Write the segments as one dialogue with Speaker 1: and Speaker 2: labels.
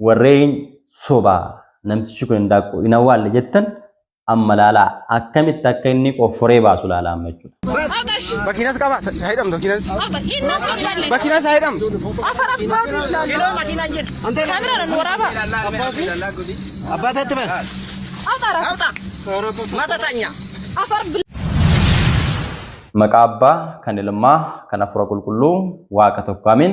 Speaker 1: warreen soba namtichi kun indaqo ina walle jettan amma lala akkamitti akka inni qofforee baasu lala amma jechuudha.
Speaker 2: Makinas qaba haydam makinas makinas haydam
Speaker 3: afara baatu kilo makina jir kamera waraba
Speaker 2: abbata tebe
Speaker 3: afara mata tanya afar
Speaker 1: maqabba kan ilma kan afura qulqullu waaqa tokko amin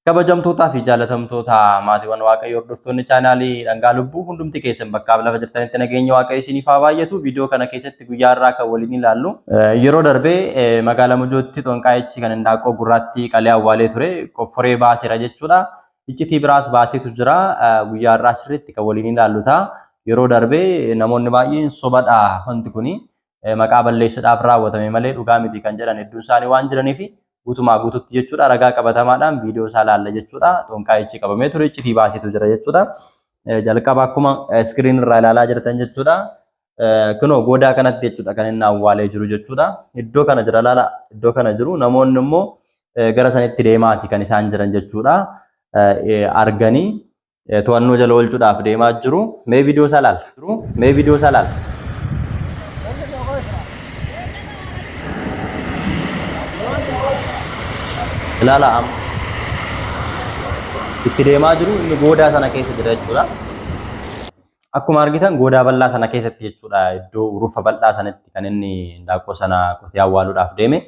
Speaker 1: kabajamtoota fi jaalatamtoota maatiiwwan waaqayyoo hordoftoonni chaanaalii dhangaa lubbuu hundumti keessan bakka lafa jirtanitti nageenya waaqayyo isiniif haa baay'atu. Viidiyoo kana keessatti guyyaa irraa kan waliin ilaallu yeroo darbee magaalaa Mojootti xonqaayichi kan indaqoo gurraatti qalee awwaalee ture qofforee baaseera jechuudha. Iccitii biraas baaseetu jira. Guyyaa irraa sirriitti kan waliin ilaallu ta'a. Yeroo darbee namoonni baay'een sobadha wanti kuni maqaa balleessuudhaaf raawwatame malee dhugaa miti kan jedhan hedduun isaanii waan jiraniif guutumaa guututti jechuudha ragaa qabatamaadhaan viidiyoo isaa laalla jechuudha. Xonqaayichi qabamee ture iccitii baaseetu jira jechuudha. Jalqaba akkuma iskiriin irraa ilaalaa jirtan jechuudha. Kunoo goodaa kanatti jechuudha kan inni awwaalee jiru jechuudha. Iddoo kana jira laala iddoo kana jiru namoonni immoo gara sanitti deemaati kan isaan jiran jechuudha. Arganii to'annoo jala oolchuudhaaf deemaa jiru. Mee viidiyoo isaa laalla. Mee viidiyoo isaa laalla. Ilala am itti deemaa jiru inni goodaa sana keessa jira jechuudha. Akkuma argitan goodaa bal'aa sana keessatti jechuudha iddoo rufa bal'aa sanatti kan inni indaqoo sana qotee awwaaluudhaaf deeme.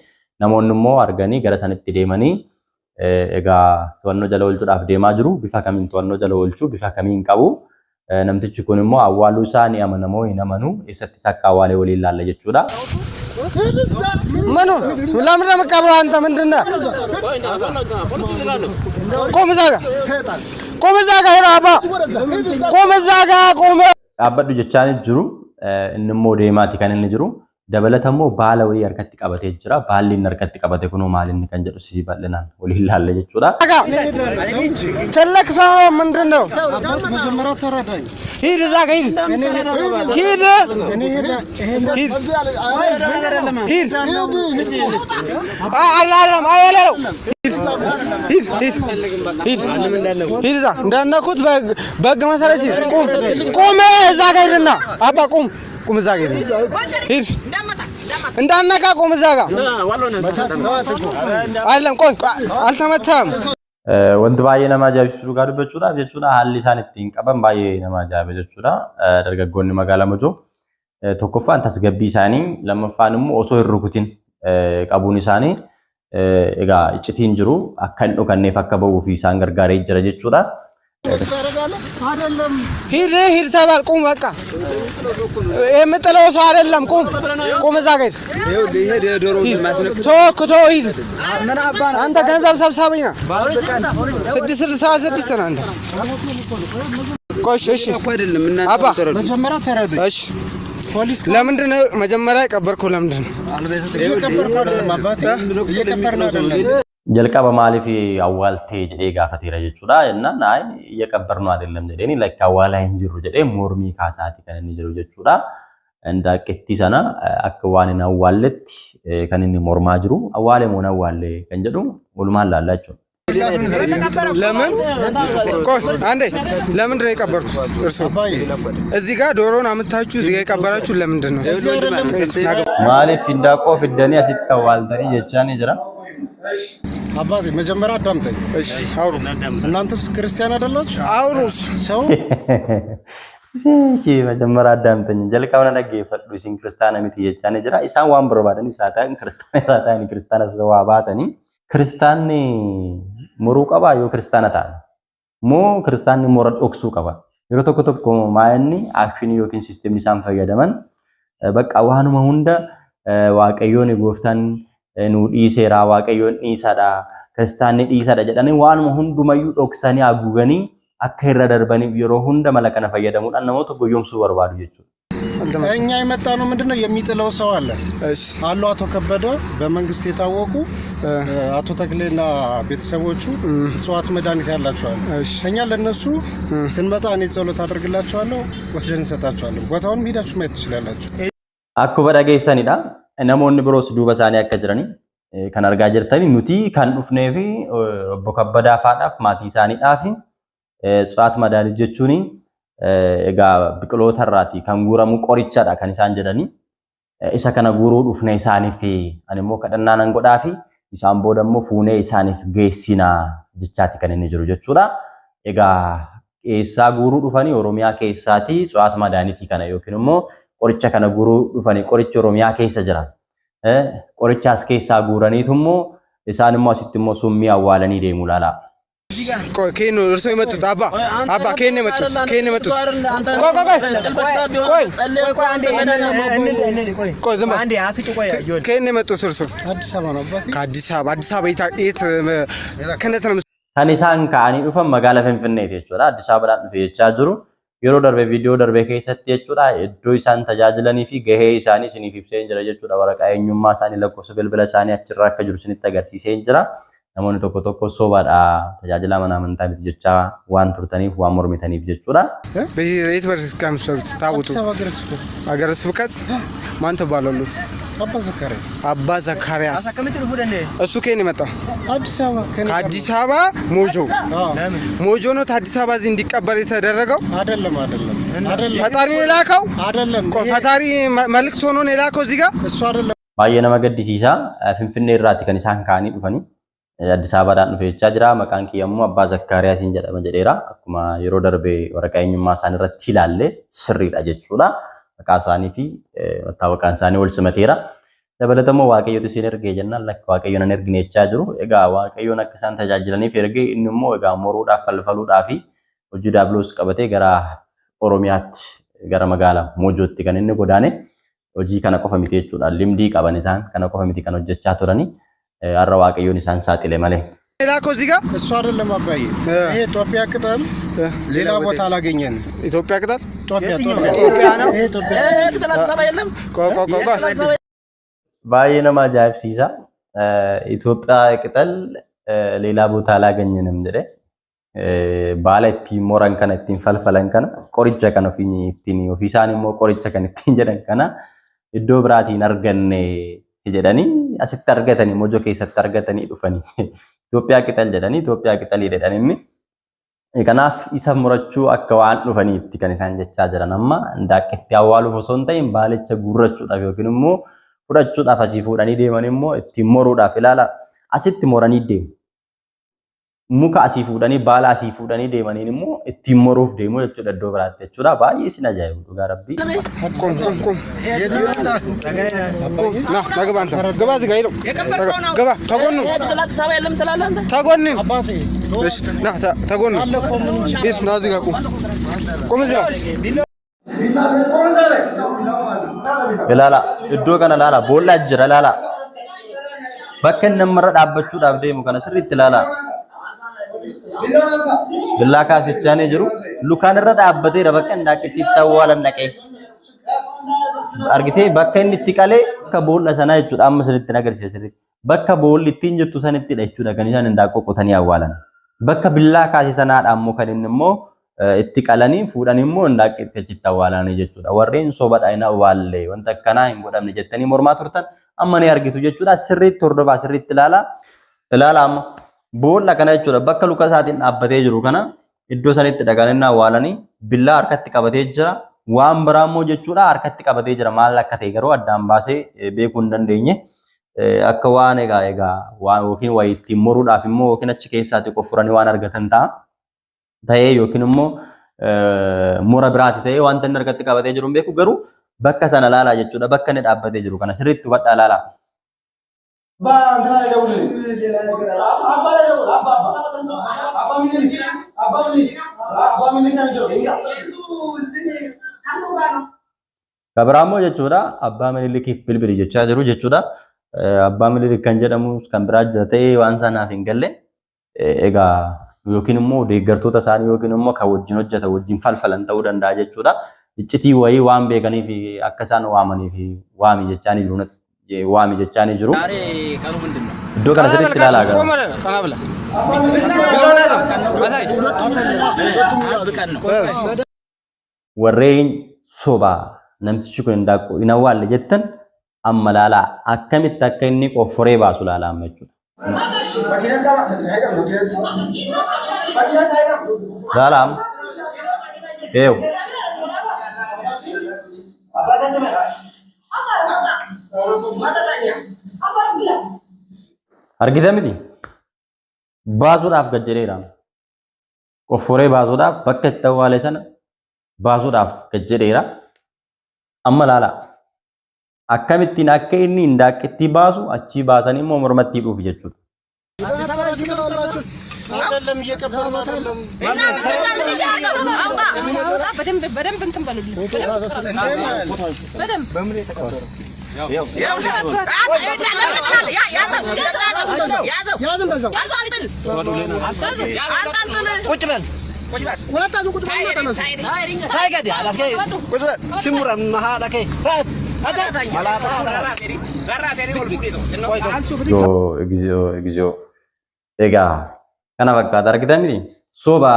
Speaker 1: Namoonni immoo arganii gara sanitti deemanii egaa to'annoo jala oolchuudhaaf deemaa jiru. Bifa kamiin to'annoo jala oolchuu bifa kamiin qabu namtichi kun immoo awwaaluu isaa ni amanamoo hin amanu eessattis akka awwaalee waliin ilaalla jechuudha.
Speaker 2: Manu, lamra makabra anta mindina. Komezaga hera aba. Komezaga.
Speaker 1: Abaddu jechaan jiru inni immoo deemaati kan inni jiru. Dabalatammoo baala wayii harkatti qabatee jira. Baalli inni harkatti qabate kunoo maal inni kan jedhu si bal'inaan waliin ilaalla jechuudha.
Speaker 2: Tellak saa mindina. Mujamara taradai. Hid zaga hid. Hid. Hid. Alalam ayalo. Hid. Hid. Hid za. Ndana kut bag masarati. Qome zaga hidna. Aba qum. Qum zaga hid. Hid. Ndana ka qum zaga. Alam qoy altamatam.
Speaker 1: Wanti baay'ee nama ajaa'ibsiisu dhugaa dubbachuudhaaf jechuudha haalli isaan ittiin qaban baay'ee nama ajaa'iba jechuudha. Dargaggoonni magaalaa Mojoo tokkoffaan tasgabbii isaanii lammaffaan immoo osoo hin rukutin qabuun isaanii egaa iccitiin jiru akka hin dhukanneef akka ba'uu fi isaan gargaaree jira jechuudha.
Speaker 2: Hir tabal qum baka. Emtelo so አይደለም qum. Qum zaga hid. ቶክ ቶ hid. አንተ ገንዘብ ሰብሳቢ ነህ። 666 ነው አንተ። ቆሽ እሺ አባ መጀመሪያ ተረዱ። እሺ ፖሊስ ለምንድን ነው መጀመሪያ የቀበርከው? ለምንድን ነው የቀበርከው? አይደለም አባቴ እየቀበርነው አይደለም።
Speaker 1: jalqaba maaliif awwaaltee jedhee gaafateera jechuudha. Jennaan ay eeyyaqabbarnu አይደለም jedheeni like awwaalaa hin jiru jedhee mormii kaasaati kan inni jiru jechuudha. Indaqetti sana akka waan hin awwaalletti kan inni mormaa jiru. Awwaale moo awwaalle kan jedhu walumaan laallaa jechuudha.
Speaker 2: ለምን ቆይ አንዴ ለምንድን ነው የቀበርኩት? እርሱ እዚህ ጋር ዶሮን አምታችሁ እዚህ ጋር የቀበራችሁ ለምንድን ነው?
Speaker 1: ማሊፍ indaqoo fiddanii asitti awwaaltanii jechaan jira.
Speaker 4: አባቴ መጀመሪያ አዳምጠኝ።
Speaker 2: እሺ አውሩ።
Speaker 4: እናንተስ ክርስቲያን አይደላችሁ?
Speaker 2: አውሩስ
Speaker 4: ሰው
Speaker 1: እሺ መጀመሪያ አዳምጠኝ። jalqabna dhaggeeffadhu isin kiristaana miti jechaan jira. Isaan waan barbaadan isaataan kiristaana sawaa baatanii kiristaanni muruu qaba yoo kiristaana ta'an moo kiristaanni mura dhoksuu qaba. Yeroo tokko tokko maayinni akshinii yookiin sisteemni isaan fayyadaman bakka waanuma hunda waaqayyoon gooftaan nu dhiiseera waaqayyoon dhiisaadha kiristaanni dhiisaadha jedhanii waanuma hundumayyuu dhoksanii haguuganii akka irra darbaniif yeroo hunda mala kana fayyadamuudhaan namoota goyyomsuu barbaadu jechuudha.
Speaker 4: እኛ የመጣ ነው ምንድነው የሚጥለው ሰው አለ። እሺ አሉ አቶ ከበደ በመንግስት የታወቁ አቶ ተክሌና ቤተሰቦቹ ጽዋት መድኃኒት ያላቸው አሉ። እኛ ለነሱ ስንመጣ እኔ ጸሎት አድርግላቸዋለሁ ወስደን እንሰጣቸዋለን። ቦታውን ሄዳችሁ ማየት ትችላላችሁ።
Speaker 1: akkuma dhageessanidha namoonni biroos duuba isaanii akka jirani kan argaa jirtani nuti kan dhufnee fi obbo Kabbadaa faadhaaf maatii isaaniidhaaf Tsuwaat madaanii jechuun egaa biqiloota irraati kan guuramu qorichaadha kan isaan jedhani. Isa kana guuruu dhufne isaaniif ani immoo kadhannaa nan godhaa fi isaan booda immoo fuunee isaaniif geessinaa jechaati kan inni jiru jechuudha. Egaa eessaa guuruu dhufanii Oromiyaa keessaati tsuwaat madaaniitii kana yookiin immoo qoricha kana guuruu dhufanii qorichi Oromiyaa keessa jira. Qorichaas keessaa guuraniitu immoo isaan immoo asitti immoo summii awwaalanii deemu laala.
Speaker 2: Kenu urso imatut apa kene matut koy zamba ande afitu koy kene matut urso Addis Ababa it kanatan
Speaker 1: kan isaan kaanii dhufan magaalaa Finfinneeti jechuudha. Addis Ababaadhaan dhufe jechaa jiru. Yeroo darbe viidiyoo darbe keessatti jechuudha iddoo isaan tajaajilanii fi gahee isaanii isiniif ibsee jira jechuudha. Waraqaa eenyummaa isaanii lakkoofsa bilbila isaanii achirra akka jiru isinitti agarsiisee jira. Namoonni tokko sobaadha tajaajila mana amantaa miti jechaa waan turtaniif waan mormitaniif jechuudha.
Speaker 2: በዚህ በርስ ካም ሰርት ታውቱ አገረ ስብከት ማን ተባለሉት? አባ ዘካሪያስ እሱ ከኔ መጣ ከአዲስ አበባ ሞጆ ነው። አዲስ አበባ እዚህ እንዲቀበር የተደረገው አይደለም። ፈጣሪ የላከው አይደለም። ፈጣሪ መልእክት ሆኖ ነው የላከው እዚህ ጋር እሱ አይደለም።
Speaker 1: ባየነ መገዲሲሳ ፍንፍኔ ራቲ ከኒሳን ካኒ ዱፈኒ Addis Ababaadhaan dhufe jechaa jira. Maqaan kiyyammoo Abbaa Zakkaariyaasiin jedhama jedheera. Akkuma yeroo darbe waraqaa eenyummaa isaanii irratti ilaalle sirriidha jechuudha. Maqaa isaanii fi mattaawaqaan isaanii wal simateera. Dabalatammoo Waaqayyotu isin ergee jennaan lakka Waaqayyoon hin ergine jechaa jiru. Egaa Waaqayyoon akka isaan tajaajilaniif ergee inni immoo egaa moruudhaaf falfaluudhaaf hojii daabiloos qabatee gara Oromiyaatti gara magaalaa Moojootti kan inni godaane hojii kana qofa miti jechuudha. Limdii qaban isaan kana qofa miti kan hojjechaa turani. Arra Waaqayyoon isaan saaxile malee
Speaker 2: ላኮ እዚህ ጋር
Speaker 4: እሱ አይደለም አባዬ። ይሄ ኢትዮጵያ ቅጠል ሌላ ቦታ አላገኘን።
Speaker 2: ኢትዮጵያ ቅጠል
Speaker 4: ኢትዮጵያ ነው። ይሄ ኢትዮጵያ
Speaker 3: ቅጠል አዲስ አበባ የለም።
Speaker 1: ባየ ነማ ጃብሲሳ ኢትዮጵያ ቅጠል ሌላ ቦታ አላገኘንም እንደ ባለቲ ሞራን ከነቲ ፈልፈለን ከነ ቆሪቻ ከነ ፊኒ ኢቲኒ ኦፊሳኒ ሞ ቆሪቻ ከነ ኢቲን ጀደን ከነ ኢዶ ብራቲን አርገኔ jedhani asitti argatanii Moojoo keessatti argatanii dhufani Itoophiyaa qital jedhani Itoophiyaa qitalii jedhani kanaaf isa murachuu akka waan dhufaniitti kan isaan jechaa jiran amma ndaaqetti awwaaluuf osoo hin ta'in baalicha gurrachuudhaaf yookiin immoo fudhachuudhaaf asii fuudhanii deeman immoo ittiin moruudhaaf ilaala asitti moranii deemu muka asii fuudhanii baala asii fuudhanii deemaniin immoo ittiin moruuf deemu jechuudha iddoo biraatti jechuudha. Baay'ee isin ajaa'ibu dhugaa rabbii.
Speaker 2: Na nagabanta gaba ziga yilo gaba tagonu tagonu እሺ ና ተጎን እሺ ና ziga ቆም ziga
Speaker 1: ilaala iddoo kana laala boolla jira laala bakka namarra dhaabbachuudhaaf deemu kana sirriitti laala billaa kaasichaanii jiru lukaan irra dhaabbateera bakka ndaaqetti tawwaalan naqee argitee bakka inni itti qalee akka boolla sanaa jechuudha amma sirriitti agarsiisa sirriitti bakka boolli ittiin jirtu sanittidha jechuudha kan isaan ndaaqoo qotanii awwaalan bakka billaa kaasii sanaadha ammoo kan inni immoo itti qalanii fuudhanii immoo ndaaqetti achitti awwaalanii jechuudha warreen sobadha ina awwaalle wanta akkanaa hin godhamne jettanii mormaa turtan amma ni argitu jechuudha sirriitti hordofaa sirriitti ilaala amma boolla kana jechuudha bakka luka isaatiin dhaabbatee jiru kana iddoo sanitti dhaqanii awwaalanii billaa harkatti qabatee jira waan biraa immoo jechuudha harkatti qabatee jira maal akka ta'e garuu addaan baasee beekuu hin dandeenye akka waan egaa waan yookiin waa ittiin moruudhaaf immoo yookiin achi keessaatti qofuranii waan argatan ta'ee yookiin immoo mura biraati ta'ee wanta inni harkatti qabatee jiru hin beeku garuu bakka sana laalaa jechuudha bakka inni dhaabbatee jiru kana sirriitti hubadhaa laalaa. Kabiraammoo jechuudha abbaa Minilikiif bilbili jechaa jiru jechuudha. Abbaa Minilik kan jedhamu kan biraa jira ta'ee waan sanaaf hin galle egaa yookiin immoo deeggartoota isaanii yookiin immoo kan wajjin hojjetan wajjin falfalan ta'uu danda'a jechuudha. Iccitii wayii waan beekaniif akka isaan waamaniif waami jechaanii jiru. Iddoo kana sirriitti ilaalaa gara. Warreen sobaa namtichi kun hin awwaalle jettan amma laalaa akkamitti akka inni qofforee baasu laalaa amma jechuudha. Dalam. Ew. Argita miti. Baasuudhaaf gajjareera. Qofforee baasuudhaaf bakka itti awwaale sana baasuudhaaf gajjareera. Amma laala. Akkamittiin akka inni indaaqqetti baasu achii baasanii immoo mormatti dhuuf jechuudha.
Speaker 3: በደንብ እንትን በሉልኝ። በደንብ
Speaker 1: እግዚኦ egaa kana fakkaata argitan miti soba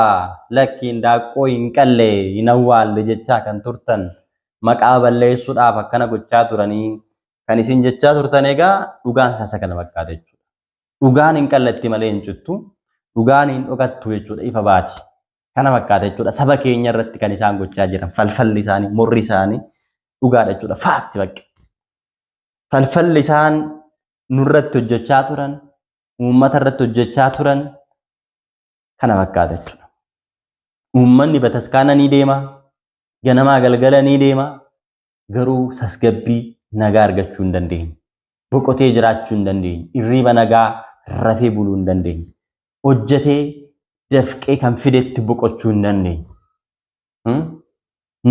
Speaker 1: lakkiin daaqqoo hin qalle hin awwaalle jechaa kan turtan maqaa balleessuudhaaf akkana gochaa turanii kan isin jechaa turtan egaa dhugaan sasa kana fakkaata jechuudha. Dhugaan hin qallatti malee hin cuttu dhugaan hin dhokattu jechuudha ifa baati. Kana fakkaata jechuudha saba keenya irratti kan isaan gochaa jiran falfalli isaanii morri isaanii dhugaadha jechuudha faakti baqqe. Falfalli isaan nurratti hojjechaa turan uummata irratti hojjechaa turan kana fakkaata jechuudha. Uummanni bataskaana ni deema, ganamaa galgala ni deema, garuu tasgabbii nagaa argachuu hin dandeenye. Boqotee jiraachuu hin dandeenye. Irriiba nagaa rafee buluu hin dandeenye. Hojjetee dafqee kan fidetti boqochuu hin dandeenye.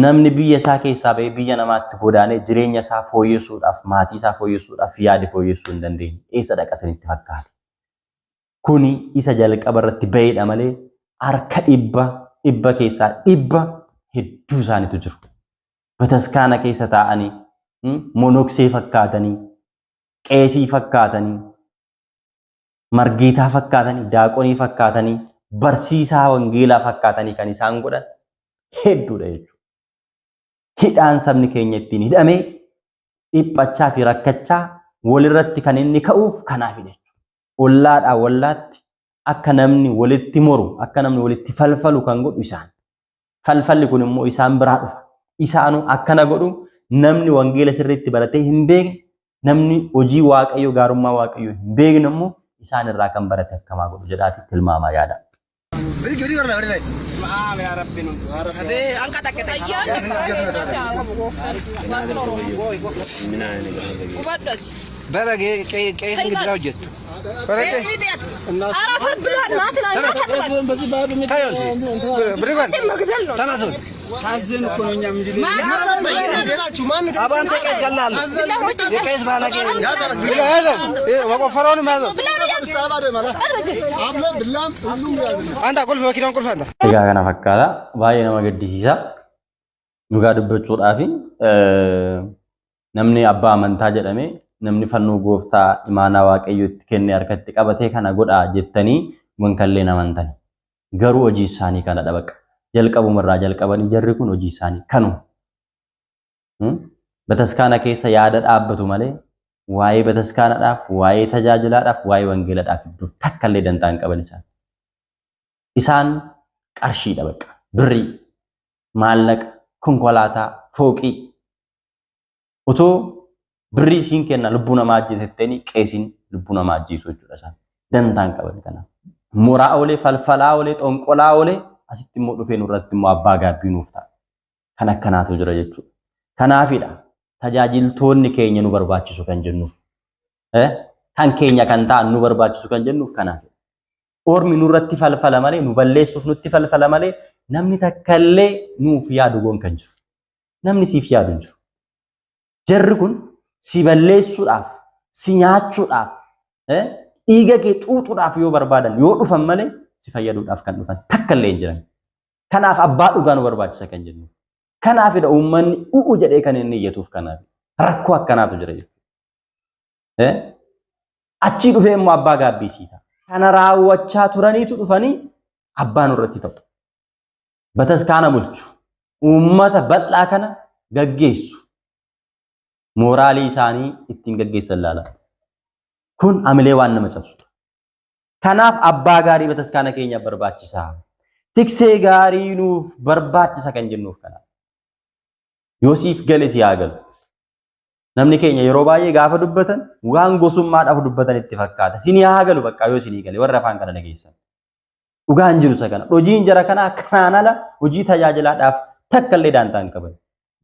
Speaker 1: Namni biyya isaa keessaa bahee biyya namaatti godaanee jireenya isaa fooyyessuudhaaf, maatii isaa fooyyessuudhaaf yaade fooyyessuu hin dandeenye. Eessa dhaqa isinitti fakkaate? Kuni isa jalqaba irratti baheedha malee harka dhibba keessaa dhibba hedduu isaaniitu jiru. Bataskaana keessa taa'anii monoksee fakkaatanii, qeesii fakkaatanii, margeetaa fakkaatanii, daaqonii fakkaatanii, barsiisaa wangeelaa fakkaatanii kan isaan godhan hedduudha jechuudha. Hidhaan sabni keenya ittiin hidhamee dhiphachaa fi rakkachaa walirratti kan inni ka'uuf kanaafidha. Ollaadhaa wallaatti akka namni walitti moru, akka namni walitti falfalu kan godhu isaan. Falfalli kun immoo isaan biraa dhufa. Isaanu akkana godhu namni wangeela sirriitti baratee hin beekne, namni hojii waaqayyo gaarummaa waaqayyo hin beekne immoo isaan irraa kan barate akkamaa godhu jedhaati tilmaamaa yaada.
Speaker 2: Bara qeessi gidiraa hojjetu. ታዘን እኮ ነው እኛም እንጂ አባንተ ቀላል የቀይስ ባላቀ ወቆፈራውን ማዘው አንተ ቁልፍ መኪናውን ቁልፍ አንተ
Speaker 1: egaa kana fakkaata baay'ee nama gaddisiisa dhugaa dubbachuudhaaf namni abbaa amantaa jedhame namni fannoo gooftaa imaanaa waaqayyootti kennee harkatti qabatee kana godhaa jettanii wankallee amantan garuu hojii isaanii kana dhabaqa jalqabumarraa jalqabanii jarri kun hojii isaanii kanu bataskaana keessa yaada dhaabbatu malee waa'ee bataskaanaadhaaf waa'ee tajaajilaadhaaf waa'ee wangeelaadhaaf iddoo takkallee dantaa hin qaban isaan qarshii dhabaqa birrii maallaqa konkolaataa fooqii otoo birrii siin kenna lubbuu namaa ajjeesettanii qeesiin lubbuu namaa ajjeesuu jechuudha isaan dantaa hin qaban kanaaf moraa olee falfalaa olee xonqolaa olee asitti immoo dhufee nurratti immoo abbaa gaabbii nuuf ta'a. Kan akkanaatu jira jechuudha. Kanaafidha tajaajiltoonni keenya nu barbaachisu kan jennuuf. Kan keenya kan ta'an nu barbaachisu kan jennuuf kanaafidha. Ormi nurratti falfala malee nu balleessuuf nutti falfala malee namni takkallee nuuf yaadu goon kan jiru. Namni siif yaadu hin jiru. Jarri kun si balleessuudhaaf, si nyaachuudhaaf, dhiiga kee xuuxuudhaaf yoo barbaadan yoo dhufan malee si fayyaduudhaaf kan dhufan takkallee hin jiran. Kanaaf abbaa dhugaa nu barbaachisa kan jennu. Kanaafidha uummanni u'u jedhee kan inni iyyatuuf kanaaf. Rakkoo akkanaatu jira jechuudha. Achii dhufee immoo abbaa gaabbii siita. Kana raawwachaa turaniitu dhufanii abbaa nurratti ta'u. Bataskaana bulchu. Uummata bal'aa kana gaggeessu. Mooraalii isaanii ittiin gaggeessan laala. Kun amilee waan nama cabsu. Kanaaf abbaa gaarii bataskaana keenya barbaachisaa. Tiksee gaarii nuuf barbaachisa kan jennuuf kana. Yoosiif gale si haa galu. Namni keenya yeroo baay'ee gaafa dubbatan waan gosummaadhaaf dubbatan itti fakkaata. Sinii haa galu bakka yoo sinii gale warra afaan kana dhageessan. Dhugaan jiru isa kana. Hojiin jara kanaa kanaan ala hojii tajaajilaadhaaf takka illee daantaa hin qaban.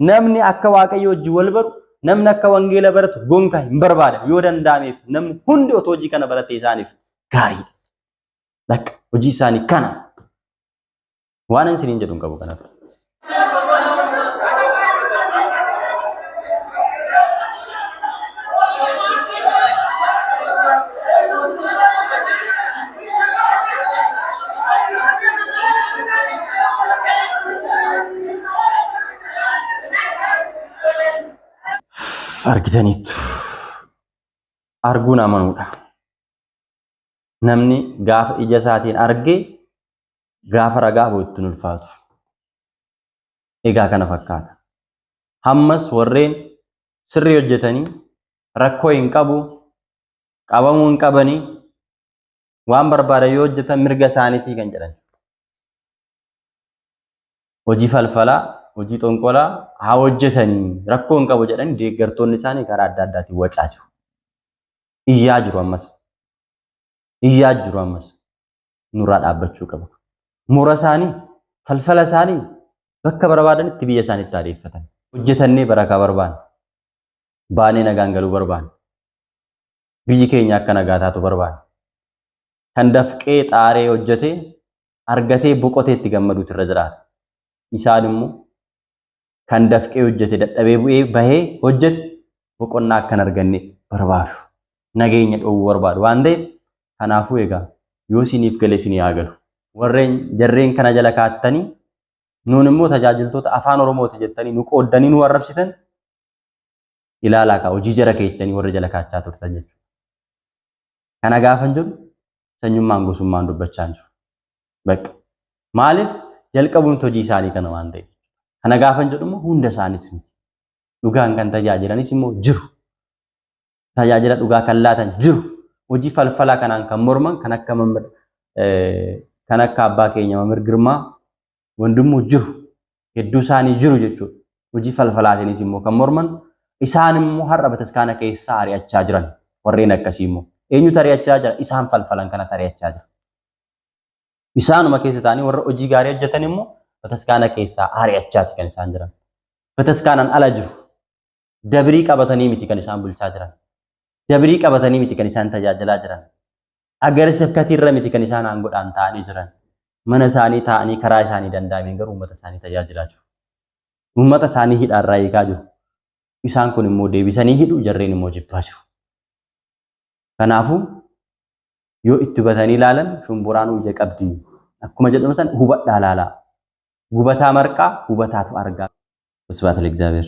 Speaker 1: Namni akka Waaqayyo hojii wal baru, namni akka wangeela baratu gonkaa hin barbaadan yoo danda'ameef namni hundi otoo hojii kana barate isaaniif gaariidha. Bakka hojii isaanii kana. Waan isiniin jedhu hin qabu kanaaf. Argitaniitu arguun amanuudha. Namni gaafa ija isaatiin arge gaafa ragaa itti ulfaatu. Egaa kana fakkaata. Hammas warreen sirrii hojjetanii rakkoo hin qabu, qabamuu hin qabanii waan barbaadan yoo hojjetan mirga isaaniitii kan jedhan. Hojii falfalaa hojii xonqolaa haa hojjetanii rakkoo hin qabu jedhanii deeggartoonni isaanii karaa adda addaatiin wacaa jiru. Iyyaa jiru ammas. Iyyaa jiru ammas. Nurraa dhaabbachuu qaba. Mura isaanii falfala isaanii bakka barbaadanitti biyya isaaniitti adeeffatan. Hojjetannee barakaa barbaanna. Baanee nagaan galuu barbaanna. Biyyi keenya akka nagaa taatu barbaanna. Kan dafqee xaaree hojjetee argatee boqotee itti gammaduutu irra jiraata. Isaan immoo kan dafqee hojjete dadhabee bu'ee bahee hojjete boqonnaa akkan arganne barbaadu. Nageenya dhoowwuu barbaadu waan ta'eef kanaafuu egaa yoo isiniif gale isinii haa galu. Warreen jarreen kana jala kaattanii nuun immoo tajaajiltoota afaan Oromooti jettanii nu qooddanii nu arrabsitan ilaalaa kaa hojii jara keettanii warra jala kaachaa turtan jechuudha. Kana gaafan jedhu sanyummaan gosummaan dubbachaa jiru. Bakka maaliif jalqabuun hojii isaanii kana waan ta'eef. Kana gaafan jedhu immoo hunda isaanis miti. Dhugaan kan tajaajilanis immoo jiru. Tajaajila dhugaa kan laatan jiru. Hojii falfalaa kanaan kan morman kan akka abbaa keenya Mamir Girmaa wandimmoo jiru. Hedduu isaanii jiru jechuudha. Hojii falfalaatiinis immoo kan morman isaan immoo har'a bataskaana keessaa ari'achaa jiran warreen akkasii immoo eenyutu ari'achaa jira? Isaan falfalan kana ari'achaa jira. Isaanuma keessa ta'anii warra hojii gaarii hojjetan immoo bataskaana keessaa ari'achaati kan isaan jiran. Bataskaanaan ala jiru. Dabrii qabatanii miti kan isaan bulchaa jiran. Dabrii qabatanii miti kan isaan tajaajilaa jiran. Agar sibkatiirra miti kan isaan aangoodhaan ta'anii jiran. Mana isaanii ta'anii karaa isaanii danda'ameen garuu uummata isaanii tajaajilaa jiru. Uummata isaanii hidhaarraa eegaa jiru. Isaan kun immoo deebisanii hidhu jarreen immoo jibbaa jiru. Kanaafuu yoo itti hubatanii ilaalan shumburaan ija qabdi. Akkuma jedhamu san hubadhaa ilaalaa. ጉበታ መርቃ ውበታቱ አርጋ ስብሐት ለእግዚአብሔር።